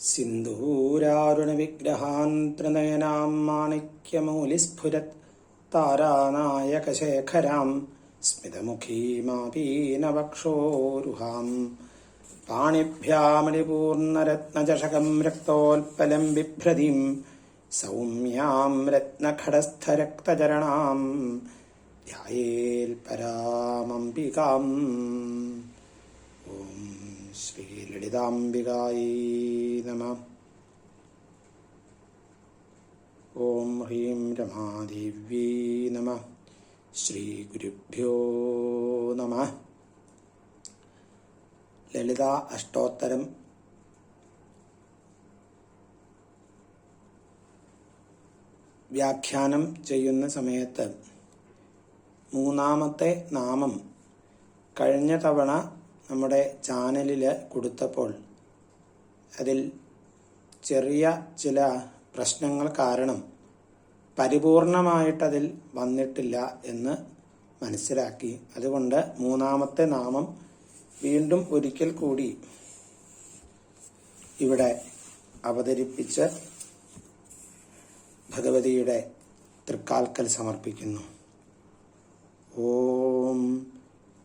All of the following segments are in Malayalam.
സിന്ദൂരാരുണവിഗ്രഹാൻ ത്രിനയനാം മാണിക്യമൗലിസ്ഫുരത് താരാനായകശേഖരാം സ്മിതമുഖീമാപീനവക്ഷോരുഹാം പാണിഭ്യാമലിപൂർണരത്നചഷകം രക്തോൽപ്പലം ബിഭ്രതിം സൗമ്യാം രത്നഖടസ്ഥരക്തചരണാം ധ്യായേൽപരാമംബികാം. ഓം ശ്രീ ലളിതാംബികായൈ നമഃ. ഓം ഹ്രീം രമാദേവ്യൈ നമഃ. ശ്രീ ഗുരുഭ്യോ നമഃ. ലളിതാ അഷ്ടോത്തരം വ്യാഖ്യാനം ചെയ്യുന്ന സമയത്ത് മൂന്നാമത്തെ നാമം കഴിഞ്ഞ തവണ നമ്മുടെ ചാനലിൽ കൊടുത്തപ്പോൾ അതിൽ ചെറിയ ചില പ്രശ്നങ്ങൾ കാരണം പരിപൂർണമായിട്ടതിൽ വന്നിട്ടില്ല എന്ന് മനസ്സിലാക്കി. അതുകൊണ്ട് മൂന്നാമത്തെ നാമം വീണ്ടും ഒരിക്കൽ കൂടി ഇവിടെ അവതരിപ്പിച്ച് ഭഗവതിയുടെ തൃക്കാൽക്കൽ സമർപ്പിക്കുന്നു. ഓം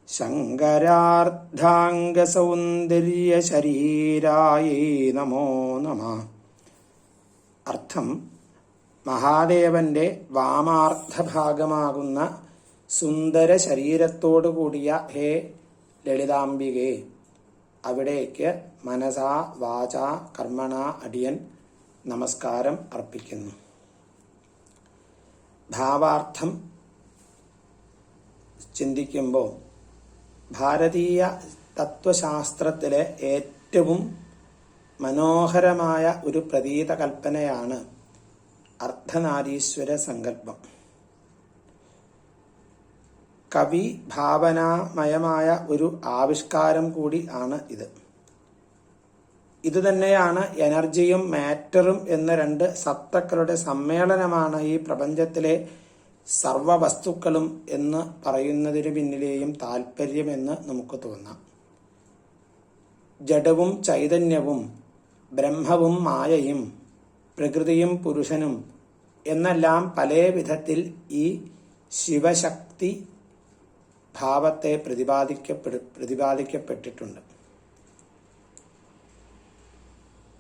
ശങ്കരാർദ്ധാംഗസൗന്ദര്യശരീരായൈ നമോ നമഃ. അർത്ഥം: മഹാദേവന്റെ വാമാർദ്ധഭാഗമാകുന്ന സുന്ദര ശരീരത്തോടു കൂടിയ ഹേ ലളിതാംബികേ, അവിടേക്ക് മനസാ വാചാ കർമ്മണ അടിയൻ നമസ്കാരം അർപ്പിക്കുന്നു. ഭാവാർത്ഥം ചിന്തിക്കുമ്പോൾ ഭാരതീയ തത്വശാസ്ത്രത്തിലെ ഏറ്റവും മനോഹരമായ ഒരു പ്രതീത കൽപ്പനയാണ് അർദ്ധനാരീശ്വര സങ്കല്പം. കവി ഭാവനാമയമായ ഒരു ആവിഷ്കാരം കൂടി ആണ് ഇത്. ഇതുതന്നെയാണ് എനർജിയും മാറ്ററും എന്ന രണ്ട് സത്തക്കളുടെ സമ്മേളനമാണ് ഈ പ്രപഞ്ചത്തിലെ സർവവസ്തുക്കളും എന്ന് പറയുന്നതിനു പിന്നിലെയും താല്പര്യമെന്ന് നമുക്ക് തോന്നാം. ജഡവും ചൈതന്യവും ബ്രഹ്മവും മായയും പ്രകൃതിയും പുരുഷനും എന്നെല്ലാം പല വിധത്തിൽ ഈ ശിവശക്തി ഭാവത്തെ പ്രതിപാദിക്കപ്പെട്ടിട്ടുണ്ട്.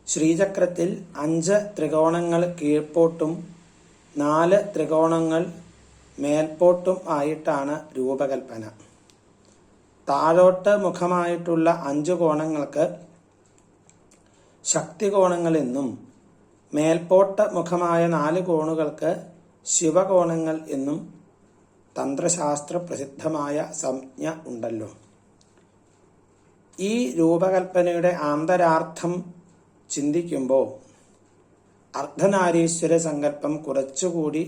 ശ്രീചക്രത്തിൽ 5 ത്രികോണങ്ങൾ കീഴ്പോട്ടും 4 ത്രികോണങ്ങൾ മേൽപോട്ടും ആയിട്ടാണ് രൂപകൽപ്പന. താഴോട്ട് മുഖമായിട്ടുള്ള 5 കോണങ്ങൾക്ക് ശക്തികോണങ്ങൾ എന്നും മേൽപോട്ട് മുഖമായ 4 കോണുകൾക്ക് ശിവകോണങ്ങൾ എന്നും തന്ത്രശാസ്ത്ര പ്രസിദ്ധമായ സംജ്ഞ ഉണ്ടല്ലോ. ഈ രൂപകൽപ്പനയുടെ ആന്തരാർത്ഥം ചിന്തിക്കുമ്പോൾ അർദ്ധനാരീശ്വര സങ്കല്പം കുറച്ചുകൂടി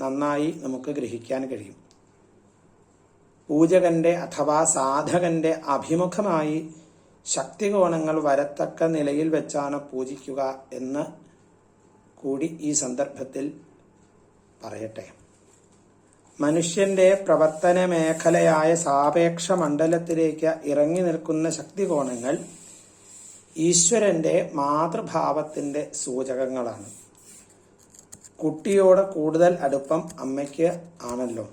നന്നായി നമുക്ക് ഗ്രഹിക്കാൻ കഴിയും. പൂജകന്റെ അഥവാ സാധകന്റെ അഭിമുഖമായി ശക്തികോണങ്ങൾ വരത്തക്ക നിലയിൽ വെച്ചാണ് പൂജിക്കുക എന്ന് കൂടി ഈ സന്ദർഭത്തിൽ പറയട്ടെ. മനുഷ്യന്റെ പ്രവർത്തന മേഖലയായ സാപേക്ഷ മണ്ഡലത്തിലേക്ക് ഇറങ്ങി നിൽക്കുന്ന ശക്തികോണങ്ങൾ ഈശ്വരന്റെ മാതൃഭാവത്തിന്റെ സൂചകങ്ങളാണ്. കുട്ടിയോട് കൂടുതൽ അടുപ്പം അമ്മയ്ക്ക് ആണല്ലോ.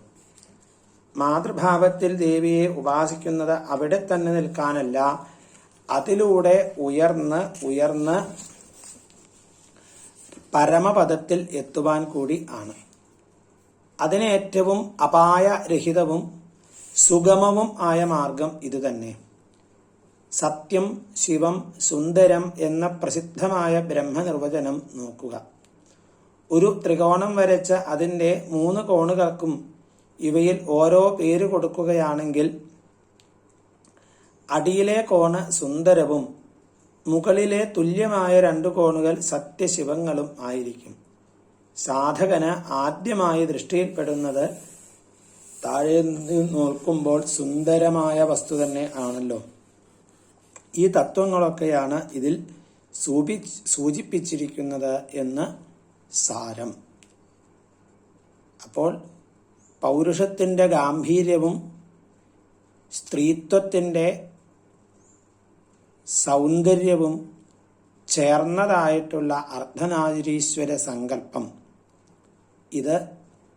മാതൃഭാവത്തിൽ ദേവിയെ ഉപാസിക്കുന്നത് അവിടെ തന്നെ നിൽക്കാനല്ല, അതിലൂടെ ഉയർന്ന് പരമപദത്തിൽ എത്തുവാൻ കൂടി ആണ്. അതിന് ഏറ്റവും അപായരഹിതവും സുഗമവും ആയ മാർഗം ഇതുതന്നെ. സത്യം, ശിവം, സുന്ദരം എന്ന പ്രസിദ്ധമായ ബ്രഹ്മനിർവചനം നോക്കുക. ഒരു ത്രികോണം വരച്ച് അതിന്റെ 3 കോണുകൾക്കും ഇവയിൽ ഓരോ പേര് കൊടുക്കുകയാണെങ്കിൽ അടിയിലെ കോണ് സുന്ദരവും മുകളിലെ തുല്യമായ 2 കോണുകൾ സത്യശിവങ്ങളും ആയിരിക്കും. സാധകന് ആദ്യമായി ദൃഷ്ടിയിൽപ്പെടുന്നത് താഴെ നിന്ന് നോക്കുമ്പോൾ സുന്ദരമായ വസ്തു തന്നെ ആണല്ലോ. ഈ തത്വങ്ങളൊക്കെയാണ് ഇതിൽ സൂചിപ്പിച്ചിരിക്കുന്നത് എന്ന് സാരം. അപ്പോൾ പൗരുഷത്തിന്റെ ഗാംഭീര്യവും സ്ത്രീത്വത്തിന്റെ സൗന്ദര്യവും ചേർന്നതായിട്ടുള്ള അർദ്ധനാരീശ്വര സങ്കല്പം ഇത്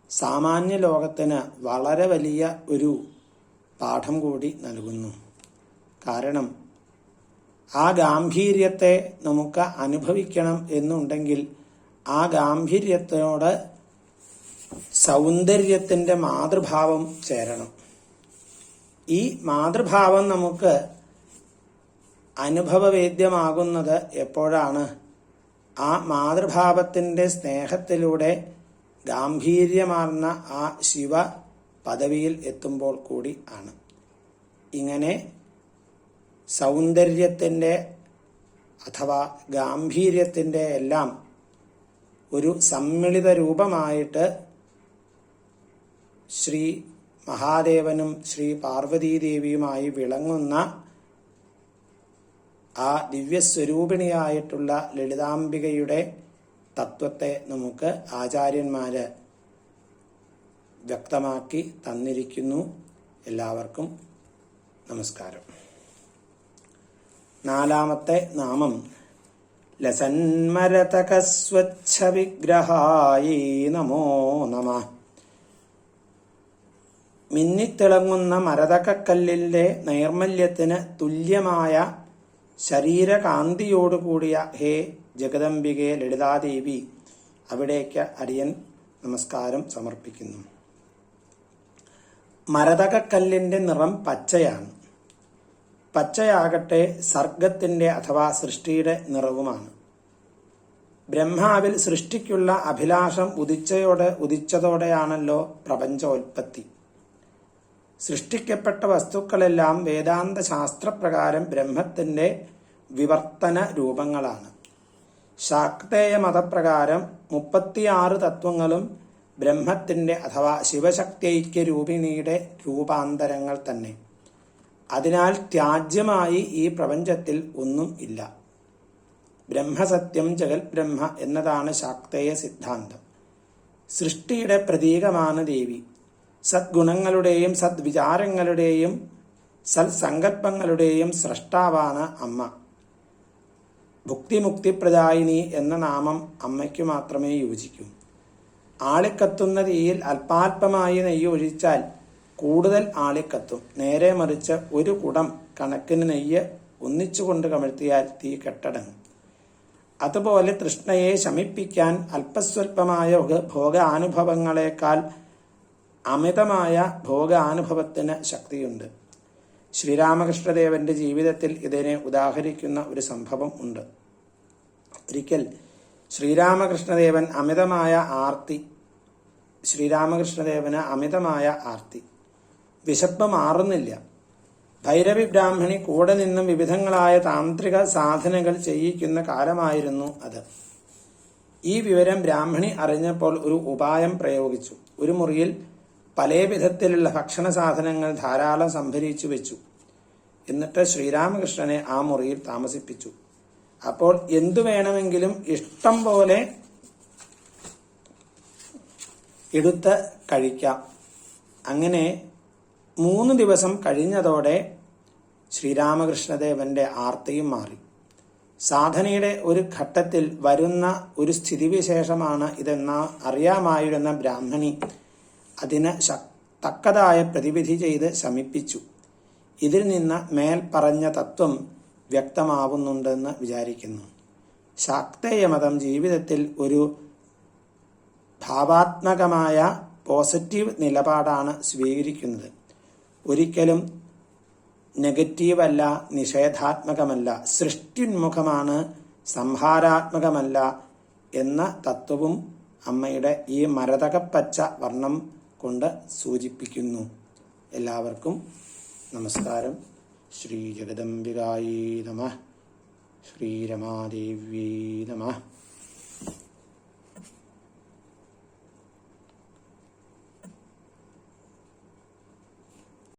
സാമാന്യ ലോകത്തിന് വളരെ വലിയ ഒരു പാഠം കൂടി നൽകുന്നു. കാരണം ആ ഗാംഭീര്യത്തെ നമുക്ക് അനുഭവിക്കണം എന്നുണ്ടെങ്കിൽ ആ ഗാംഭീര്യത്തോട് സൗന്ദര്യത്തിൻ്റെ മാതൃഭാവം ചേരണം. ഈ മാതൃഭാവം നമുക്ക് അനുഭവവേദ്യമാകുന്നത് എപ്പോഴാണ്? ആ മാതൃഭാവത്തിൻ്റെ സ്നേഹത്തിലൂടെ ഗാംഭീര്യമാർന്ന ആ ശിവ പദവിയിൽ എത്തുമ്പോൾ കൂടി ആണ്. ഇങ്ങനെ സൗന്ദര്യത്തിൻ്റെ അഥവാ ഗാംഭീര്യത്തിൻ്റെ എല്ലാം ഒരു സമ്മിളിത രൂപമായിട്ട് ശ്രീ മഹാദേവനും ശ്രീ പാർവതീദേവിയുമായി വിളങ്ങുന്ന ആ ദിവ്യസ്വരൂപിണിയായിട്ടുള്ള ലളിതാംബികയുടെ തത്വത്തെ നമുക്ക് ആചാര്യന്മാര് വ്യക്തമാക്കി തന്നിരിക്കുന്നു. എല്ലാവർക്കും നമസ്കാരം. നാലാമത്തെ നാമം ലസന്മരതകസ്വച്ഛ വിഗ്രഹായേ നമോ നമഃ. മിന്നിത്തിളങ്ങുന്ന മരതകക്കല്ലിന്റെ നൈർമല്യത്തിന് തുല്യമായ ശരീരകാന്തിയോടുകൂടിയ ഹേ ജഗദംബികെ ലളിതാദേവി, അവിടേക്ക് അടിയൻ നമസ്കാരം സമർപ്പിക്കുന്നു. മരതകക്കല്ലിന്റെ നിറം പച്ചയാണ്. പച്ചയാകട്ടെ സർഗത്തിന്റെ അഥവാ സൃഷ്ടിയുടെ നിറവുമാണ്. ബ്രഹ്മാവിൽ സൃഷ്ടിക്കുള്ള അഭിലാഷം ഉദിച്ചതോടെയാണല്ലോ പ്രപഞ്ചോൽപ്പത്തി. സൃഷ്ടിക്കപ്പെട്ട വസ്തുക്കളെല്ലാം വേദാന്ത ശാസ്ത്രപ്രകാരം ബ്രഹ്മത്തിന്റെ വിവർത്തന രൂപങ്ങളാണ്. ശാക്തേയ മതപ്രകാരം 36 തത്വങ്ങളും ബ്രഹ്മത്തിന്റെ അഥവാ ശിവശക്തൈക്യ രൂപിണിയുടെ രൂപാന്തരങ്ങൾ തന്നെ. അതിനാൽ ത്യാജ്യമായി ഈ പ്രപഞ്ചത്തിൽ ഒന്നും ഇല്ല. ബ്രഹ്മസത്യം ജഗത് ബ്രഹ്മ എന്നതാണ് ശാക്തേയ സിദ്ധാന്തം. സൃഷ്ടിയുടെ പ്രതീകമാണ് ദേവി. സദ്ഗുണങ്ങളുടെയും സദ്വിചാരങ്ങളുടെയും സത്സങ്കല്പങ്ങളുടെയും സ്രഷ്ടാവാണ് അമ്മ. ഭുക്തിമുക്തിപ്രദായിനി എന്ന നാമം അമ്മയ്ക്ക് മാത്രമേ യോജിക്കൂ. ആളിക്കത്തുന്ന തീയിൽ അല്പാൽപമായി നെയ്യ് ഒഴിച്ചാൽ കൂടുതൽ ആളിക്കത്തും. നേരെ മറിച്ച് ഒരു കുടം കണക്കിന് നെയ്യ് ഒന്നിച്ചുകൊണ്ട് കമഴ്ത്തിയാൽ തീ കെട്ടടങ്ങും. അതുപോലെ തൃഷ്ണയെ ശമിപ്പിക്കാൻ അല്പസ്വല്പമായ ഭോഗാനുഭവങ്ങളെക്കാൾ അമിതമായ ഭോഗാനുഭവത്തിന് ശക്തിയുണ്ട്. ശ്രീരാമകൃഷ്ണദേവന്റെ ജീവിതത്തിൽ ഇതിനെ ഉദാഹരിക്കുന്ന ഒരു സംഭവം ഉണ്ട്. ഒരിക്കൽ ശ്രീരാമകൃഷ്ണദേവന് അമിതമായ ആർത്തി. വിശപ്പ് മാറുന്നില്ല. ഭൈരവി ബ്രാഹ്മണി കൂടെ നിന്നും വിവിധങ്ങളായ താന്ത്രിക സാധനകൾ ചെയ്യിക്കുന്ന കാലമായിരുന്നു അത്. ഈ വിവരം ബ്രാഹ്മണി അറിഞ്ഞപ്പോൾ ഒരു ഉപായം പ്രയോഗിച്ചു. ഒരു മുറിയിൽ പല വിധത്തിലുള്ള ഭക്ഷണ സാധനങ്ങൾ ധാരാളം സംഭരിച്ചു വെച്ചു. എന്നിട്ട് ശ്രീരാമകൃഷ്ണനെ ആ മുറിയിൽ താമസിപ്പിച്ചു. അപ്പോൾ എന്തു വേണമെങ്കിലും ഇഷ്ടം പോലെ എടുത്ത് കഴിക്കാം. അങ്ങനെ 3 ദിവസം കഴിഞ്ഞതോടെ ശ്രീരാമകൃഷ്ണദേവന്റെ ആർത്തിയും മാറി. സാധനയുടെ ഒരു ഘട്ടത്തിൽ വരുന്ന ഒരു സ്ഥിതിവിശേഷമാണ് ഇതെന്ന അറിയാമായിരുന്ന ബ്രാഹ്മണി അതിന് തക്കതായ പ്രതിവിധി ചെയ്ത് ശമിപ്പിച്ചു. ഇതിൽ നിന്ന് മേൽ പറഞ്ഞ തത്വം വ്യക്തമാവുന്നുണ്ടെന്ന് വിചാരിക്കുന്നു. ശാക്തേയമതം ജീവിതത്തിൽ ഒരു ഭാവാത്മകമായ പോസിറ്റീവ് നിലപാടാണ് സ്വീകരിക്കുന്നത്. ഒരിക്കലും നെഗറ്റീവല്ല, നിഷേധാത്മകമല്ല, സൃഷ്ടിന്മുഖമാണ്, സംഹാരാത്മകമല്ല എന്ന തത്വവും അമ്മയുടെ ഈ മരതകപ്പച്ച വർണ്ണം കൊണ്ട് സൂചിപ്പിക്കുന്നു. എല്ലാവർക്കും നമസ്കാരം. ശ്രീ ജഗദംബികായേ നമഃ. ശ്രീരമാദേവ്യേ നമഃ.